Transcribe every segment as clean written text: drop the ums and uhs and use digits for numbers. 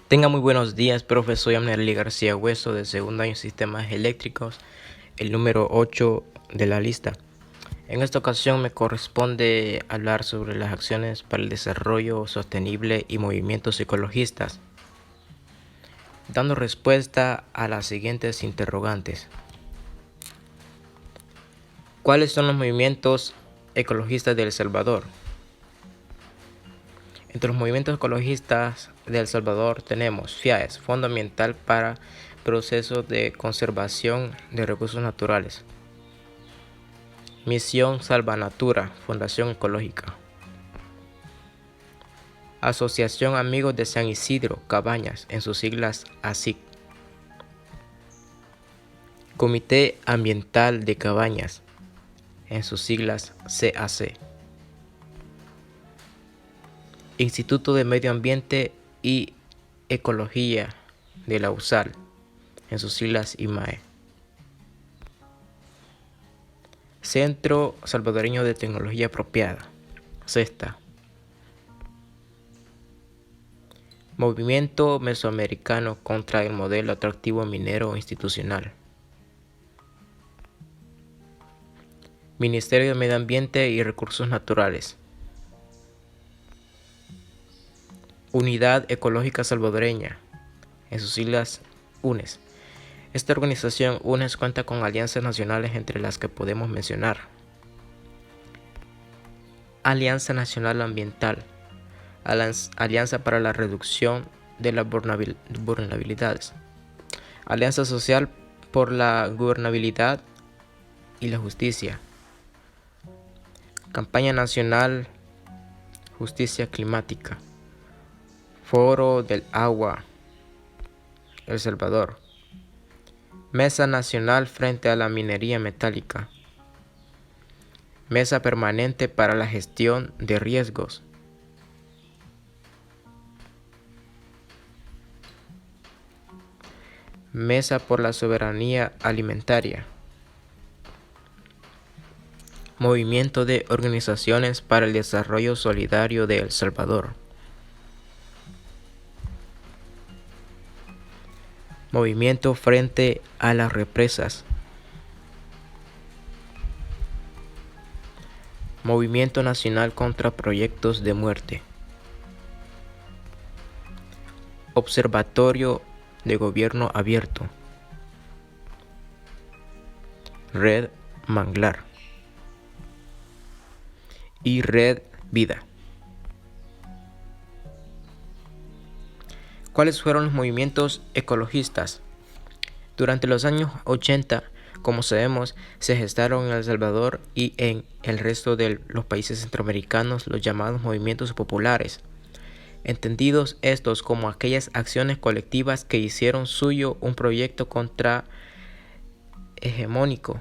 Tenga muy buenos días, profe. Soy Amnerly García Hueso de segundo año Sistemas Eléctricos, el número 8 de la lista. En esta ocasión me corresponde hablar sobre las acciones para el desarrollo sostenible y movimientos ecologistas, dando respuesta a las siguientes interrogantes. ¿Cuáles son los movimientos ecologistas de El Salvador? Entre los movimientos ecologistas de El Salvador tenemos FIAES, Fondo Ambiental para Procesos de Conservación de Recursos Naturales. Misión Salvanatura, Fundación Ecológica. Asociación Amigos de San Isidro, Cabañas, en sus siglas ASIC. Comité Ambiental de Cabañas, en sus siglas CAC. Instituto de Medio Ambiente y Ecología de la USAL, en sus siglas IMAE. Centro Salvadoreño de Tecnología Apropiada, CESTA. Movimiento Mesoamericano contra el Modelo Atractivo Minero Institucional. Ministerio de Medio Ambiente y Recursos Naturales. Unidad Ecológica Salvadoreña, en sus siglas UNES. Esta organización UNES cuenta con alianzas nacionales entre las que podemos mencionar: Alianza Nacional Ambiental, Alianza para la Reducción de las Vulnerabilidades, Alianza Social por la Gobernabilidad y la Justicia, Campaña Nacional Justicia Climática, Foro del Agua El Salvador, Mesa Nacional frente a la Minería Metálica, Mesa Permanente para la Gestión de Riesgos, Mesa por la Soberanía Alimentaria, Movimiento de Organizaciones para el Desarrollo Solidario de El Salvador, Movimiento frente a las represas, Movimiento Nacional contra Proyectos de Muerte, Observatorio de Gobierno Abierto, Red Manglar y Red Vida. ¿Cuáles fueron los movimientos ecologistas? Durante los años 80, como sabemos, se gestaron en El Salvador y en el resto de los países centroamericanos los llamados movimientos populares, entendidos estos como aquellas acciones colectivas que hicieron suyo un proyecto contrahegemónico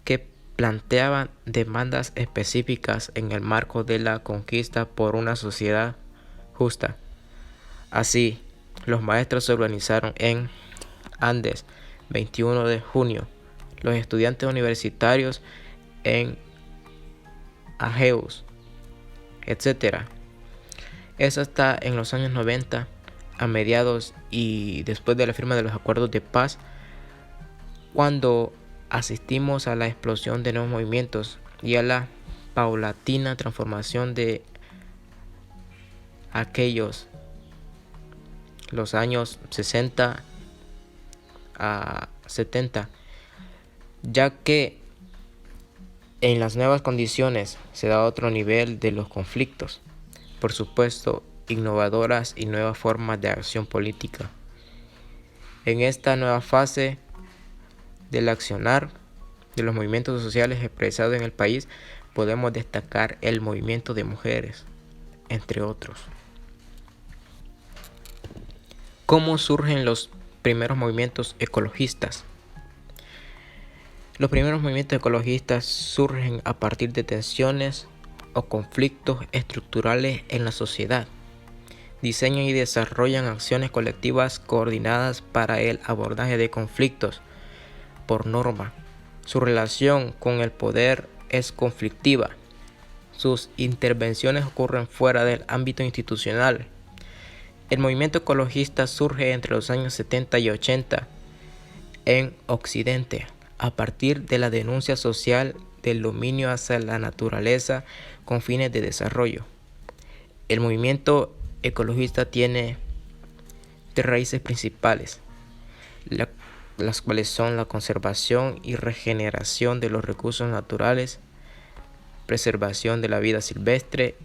que planteaban demandas específicas en el marco de la conquista por una sociedad justa. Así, los maestros se organizaron en Andes, 21 de junio, los estudiantes universitarios en Ajeus, etc. Es hasta en los años 90, a mediados y después de la firma de los acuerdos de paz, cuando asistimos a la explosión de nuevos movimientos y a la paulatina transformación de aquellos los años 60 a 70, ya que en las nuevas condiciones se da otro nivel de los conflictos, por supuesto, innovadoras y nuevas formas de acción política. En esta nueva fase del accionar de los movimientos sociales expresados en el país, podemos destacar el movimiento de mujeres, entre otros. ¿Cómo surgen los primeros movimientos ecologistas? Los primeros movimientos ecologistas surgen a partir de tensiones o conflictos estructurales en la sociedad. Diseñan y desarrollan acciones colectivas coordinadas para el abordaje de conflictos. Por norma, su relación con el poder es conflictiva. Sus intervenciones ocurren fuera del ámbito institucional. El movimiento ecologista surge entre los años 70 y 80 en Occidente, a partir de la denuncia social del dominio hacia la naturaleza con fines de desarrollo. El movimiento ecologista tiene tres raíces principales, las cuales son la conservación y regeneración de los recursos naturales, preservación de la vida silvestre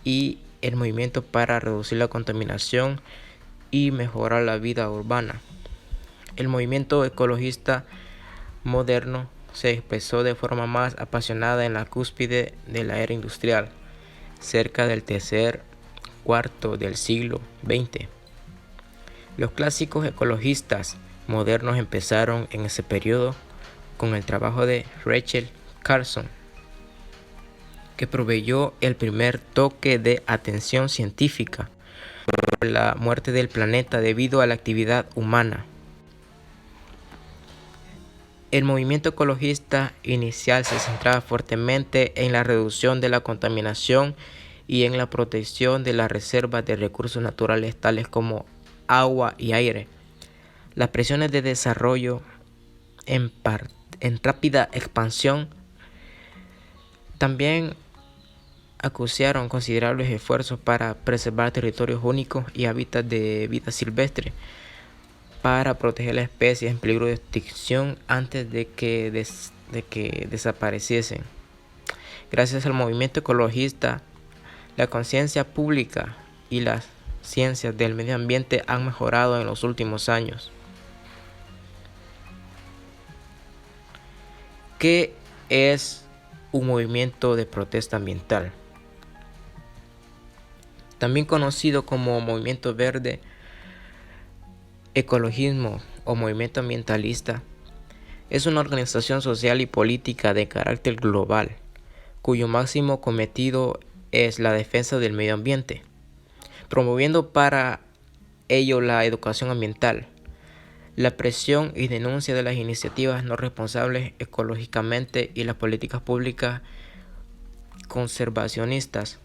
y el movimiento para reducir la contaminación y mejorar la vida urbana. El movimiento ecologista moderno se expresó de forma más apasionada en la cúspide de la era industrial, cerca del tercer cuarto del siglo XX. Los clásicos ecologistas modernos empezaron en ese periodo con el trabajo de Rachel Carson, que proveyó el primer toque de atención científica por la muerte del planeta debido a la actividad humana. El movimiento ecologista inicial se centraba fuertemente en la reducción de la contaminación y en la protección de las reservas de recursos naturales tales como agua y aire. Las presiones de desarrollo en rápida expansión también acuciaron considerables esfuerzos para preservar territorios únicos y hábitats de vida silvestre, para proteger las especies en peligro de extinción antes de que desapareciesen. Gracias al movimiento ecologista, la conciencia pública y las ciencias del medio ambiente han mejorado en los últimos años. ¿Qué es un movimiento de protesta ambiental? También conocido como movimiento verde, ecologismo o movimiento ambientalista, es una organización social y política de carácter global, cuyo máximo cometido es la defensa del medio ambiente, promoviendo para ello la educación ambiental, la presión y denuncia de las iniciativas no responsables ecológicamente y las políticas públicas conservacionistas.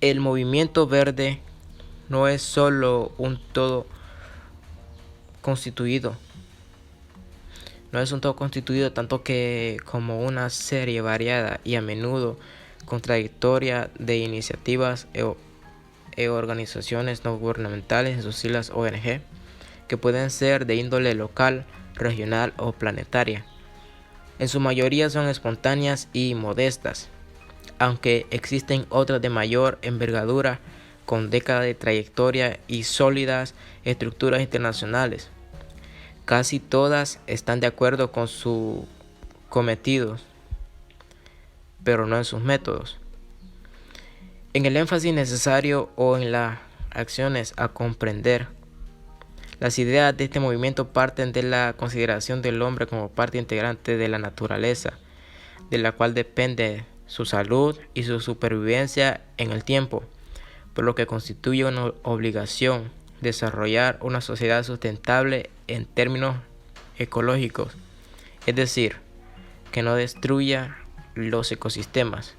El movimiento verde no es solo un todo constituido, tanto que como una serie variada y a menudo contradictoria de iniciativas e organizaciones no gubernamentales, en sus siglas ONG, que pueden ser de índole local, regional o planetaria. En su mayoría son espontáneas y modestas, aunque existen otras de mayor envergadura con décadas de trayectoria y sólidas estructuras internacionales. Casi todas están de acuerdo con sus cometidos, pero no en sus métodos, en el énfasis necesario o en las acciones a comprender. Las ideas de este movimiento parten de la consideración del hombre como parte integrante de la naturaleza, de la cual depende su salud y su supervivencia en el tiempo, por lo que constituye una obligación desarrollar una sociedad sustentable en términos ecológicos, es decir, que no destruya los ecosistemas.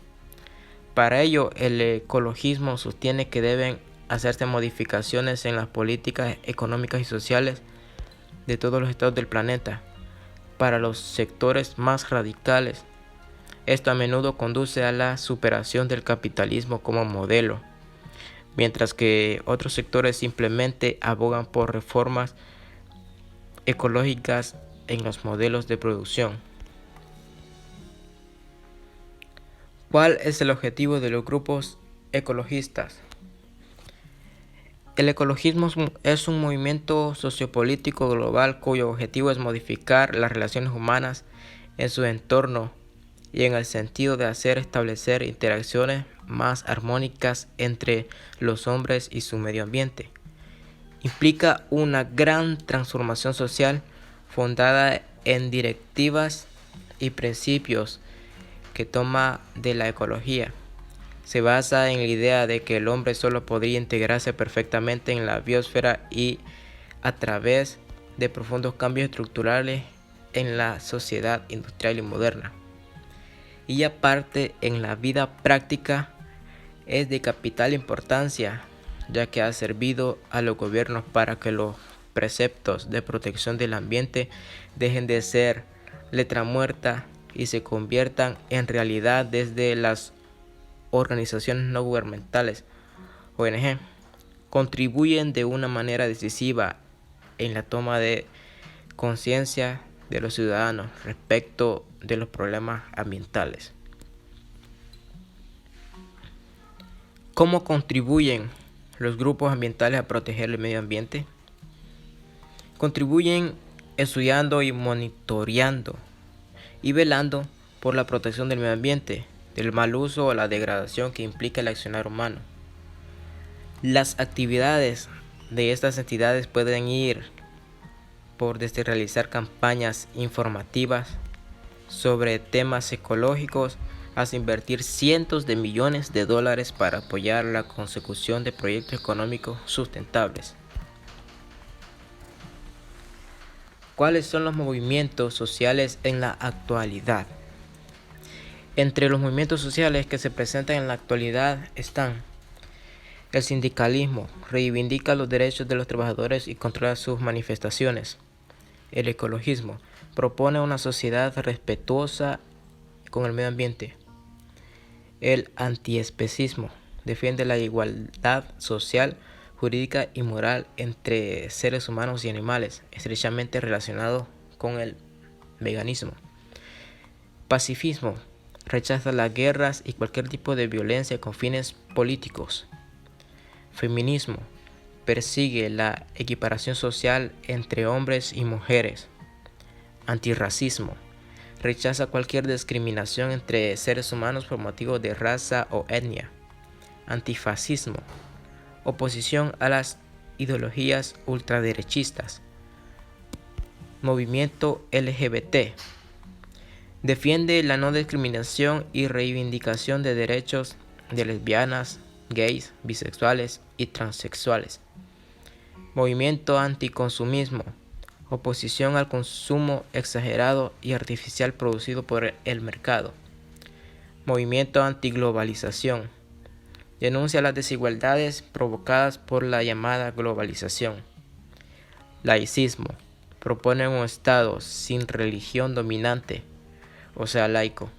Para ello, el ecologismo sostiene que deben hacerse modificaciones en las políticas económicas y sociales de todos los estados del planeta. Para los sectores más radicales, esto a menudo conduce a la superación del capitalismo como modelo, mientras que otros sectores simplemente abogan por reformas ecológicas en los modelos de producción. ¿Cuál es el objetivo de los grupos ecologistas? El ecologismo es un movimiento sociopolítico global cuyo objetivo es modificar las relaciones humanas en su entorno y en el sentido de establecer interacciones más armónicas entre los hombres y su medio ambiente. Implica una gran transformación social fundada en directivas y principios que toma de la ecología. Se basa en la idea de que el hombre solo podría integrarse perfectamente en la biosfera y a través de profundos cambios estructurales en la sociedad industrial y moderna. Y aparte, en la vida práctica, es de capital importancia, ya que ha servido a los gobiernos para que los preceptos de protección del ambiente dejen de ser letra muerta y se conviertan en realidad desde las organizaciones no gubernamentales, ONG, contribuyen de una manera decisiva en la toma de conciencia de los ciudadanos respecto de los problemas ambientales. ¿Cómo contribuyen los grupos ambientales a proteger el medio ambiente? Contribuyen estudiando y monitoreando y velando por la protección del medio ambiente, del mal uso o la degradación que implica el accionar humano. Las actividades de estas entidades pueden ir por desde realizar campañas informativas sobre temas ecológicos hasta invertir cientos de millones de dólares para apoyar la consecución de proyectos económicos sustentables. ¿Cuáles son los movimientos sociales en la actualidad? Entre los movimientos sociales que se presentan en la actualidad están: el sindicalismo reivindica los derechos de los trabajadores y controla sus manifestaciones. El ecologismo propone una sociedad respetuosa con el medio ambiente. El antiespecismo defiende la igualdad social, jurídica y moral entre seres humanos y animales, estrechamente relacionado con el veganismo. Pacifismo rechaza las guerras y cualquier tipo de violencia con fines políticos. Feminismo persigue la equiparación social entre hombres y mujeres. Antirracismo rechaza cualquier discriminación entre seres humanos por motivos de raza o etnia. Antifascismo, oposición a las ideologías ultraderechistas. Movimiento LGBT, defiende la no discriminación y reivindicación de derechos de lesbianas, gays, bisexuales y transexuales. Movimiento anticonsumismo, oposición al consumo exagerado y artificial producido por el mercado. Movimiento antiglobalización, denuncia las desigualdades provocadas por la llamada globalización. Laicismo, propone un Estado sin religión dominante, o sea, laico.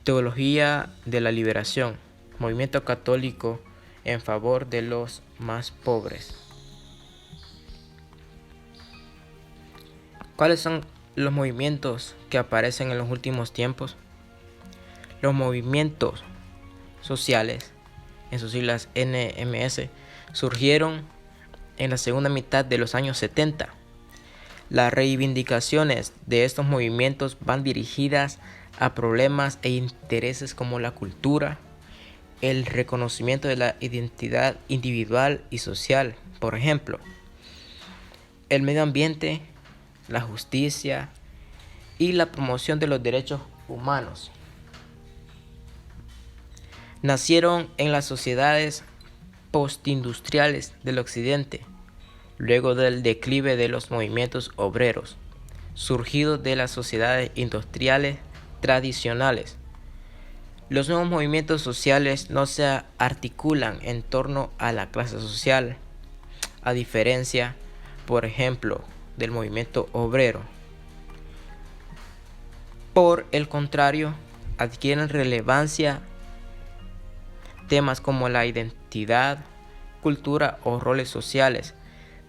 Teología de la liberación, movimiento católico en favor de los más pobres. ¿Cuáles son los movimientos que aparecen en los últimos tiempos? Los movimientos sociales, en sus siglas NMS, surgieron en la segunda mitad de los años 70. Las reivindicaciones de estos movimientos van dirigidas a problemas e intereses como la cultura, el reconocimiento de la identidad individual y social, por ejemplo, el medio ambiente, la justicia y la promoción de los derechos humanos. Nacieron en las sociedades postindustriales del Occidente, luego del declive de los movimientos obreros, surgidos de las sociedades industriales tradicionales. Los nuevos movimientos sociales no se articulan en torno a la clase social, a diferencia, por ejemplo, del movimiento obrero. Por el contrario, adquieren relevancia temas como la identidad, cultura o roles sociales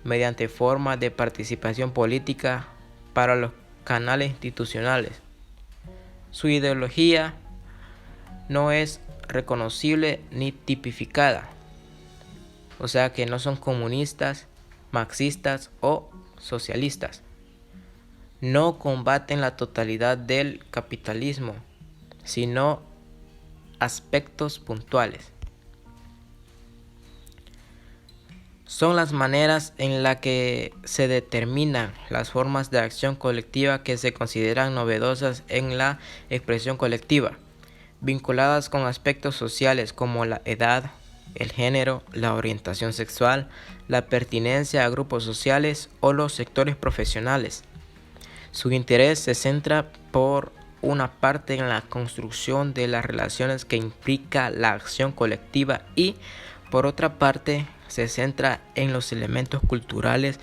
mediante formas de participación política para los canales institucionales. Su ideología no es reconocible ni tipificada, o sea que no son comunistas, marxistas o socialistas. No combaten la totalidad del capitalismo, sino aspectos puntuales. Son las maneras en las que se determinan las formas de acción colectiva que se consideran novedosas en la expresión colectiva, vinculadas con aspectos sociales como la edad, el género, la orientación sexual, la pertenencia a grupos sociales o los sectores profesionales. Su interés se centra por una parte en la construcción de las relaciones que implica la acción colectiva y, por otra parte, se centra en los elementos culturales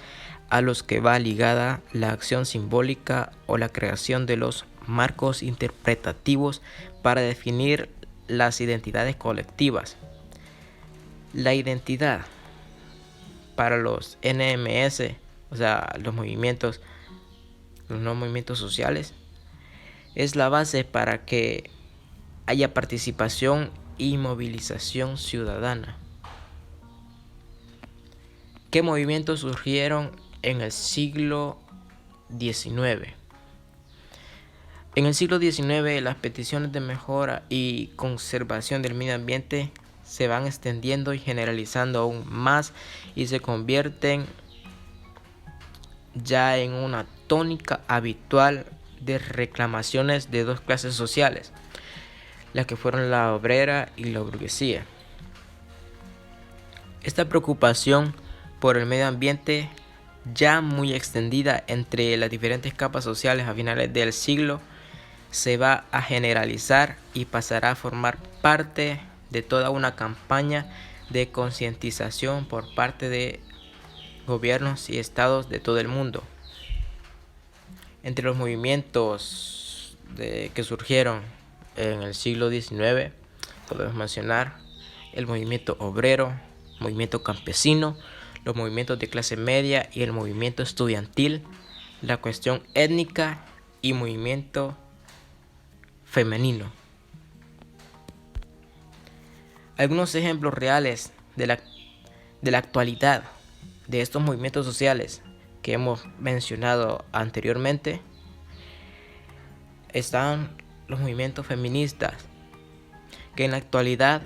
a los que va ligada la acción simbólica o la creación de los marcos interpretativos para definir las identidades colectivas. La identidad para los NMS, o sea, los no movimientos sociales, es la base para que haya participación y movilización ciudadana. ¿Qué movimientos surgieron en el siglo XIX? En el siglo XIX, las peticiones de mejora y conservación del medio ambiente se van extendiendo y generalizando aún más y se convierten ya en una tónica habitual de reclamaciones de dos clases sociales, las que fueron la obrera y la burguesía. Esta preocupación por el medio ambiente, ya muy extendida entre las diferentes capas sociales a finales del siglo, se va a generalizar y pasará a formar parte de toda una campaña de concientización por parte de gobiernos y estados de todo el mundo. Entre los movimientos que surgieron en el siglo XIX podemos mencionar el movimiento obrero, movimiento campesino, los movimientos de clase media y el movimiento estudiantil, la cuestión étnica y movimiento femenino. Algunos ejemplos reales de la actualidad de estos movimientos sociales que hemos mencionado anteriormente están los movimientos feministas, que en la actualidad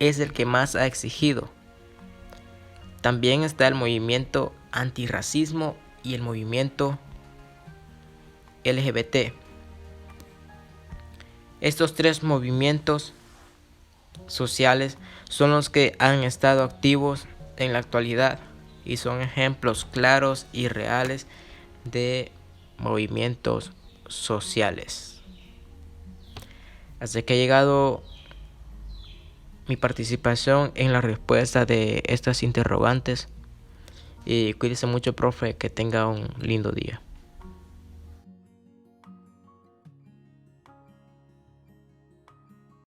es el que más ha exigido. También está el movimiento antirracismo y el movimiento LGBT. Estos tres movimientos sociales son los que han estado activos en la actualidad y son ejemplos claros y reales de movimientos sociales. Así que ha llegado mi participación en la respuesta de estas interrogantes y cuídese mucho, profe, que tenga un lindo día.